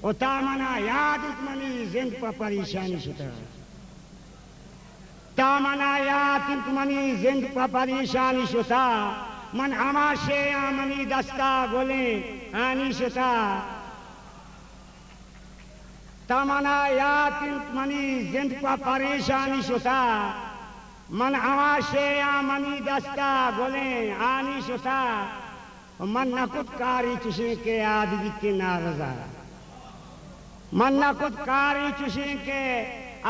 तामना याद मनी जिंद पर परेशानी शुता तामना याद मनी जिंद पर परेशानी शुता मन हमाशे मनी दस्ता बोले आनी शुता तामना याद मनी जिंद पर परेशानी शुता मन हमाशे मनी दस्ता बोले आनी शुता मन नकुत कारी चुशे के आदि के नारजा मन नकुत कारी चुशे के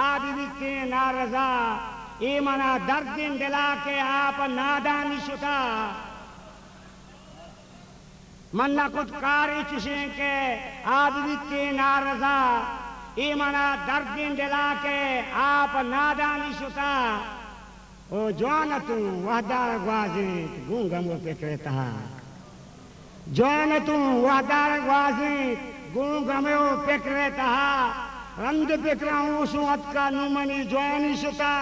आदि के नारजा ए मना दर्द दिला के आप नादानी शुता मन नकुत कारी चुशे के आदि के नारजा ए मना दर्द दिला के आप नादानी शुता ओ जवान तू वहदार ग्वाजे गूंगमो पे कहता जौन तू वहदार ग्वाजे गूंगमो पे कहता रंग बिकराऊं सुअत का नुमनी जवानी शुता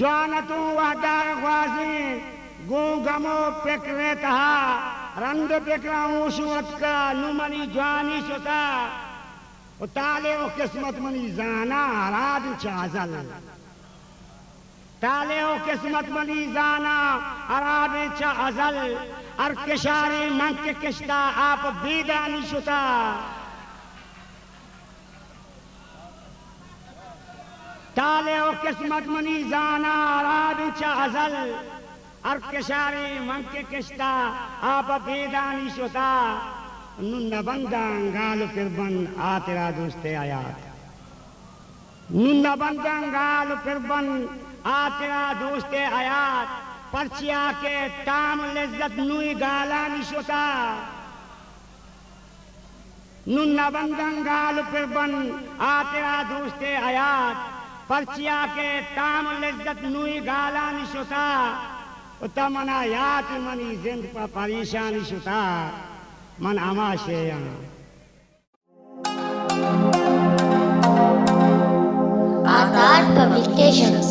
जौन तू वहदार ग्वाजे गूंगमो पे कहता रंग बिकराऊं सुअत का नुमनी जवानी शुता ताले ओ किस्मत मनी जाना राज चाजल ताले ओ किस्मत मनी जाना अराब चाजल अर किशारे मंक किश्ता आप बेदानी शुता ताले ओ किस्मत मनी जाना अराब चाजल अर किशारे मंक किश्ता आप बेदानी शुता नुन्ना बंगाल फिर बन आ तेरा दोस्ते आयात नुन्ना बंगाल फिर बन आ तेरा दोस्ते आयात पर्चिया के ताम लिज्जत नुई गाला निशोता नुन्ना बंगाल फिर बन आ तेरा दोस्ते आयात पर्चिया के ताम लिज्जत नुई गाला निशोता उतमना यात मनी जिंद पर परेशानी शुता मन आमाशे आकार पब्लिकेशंस।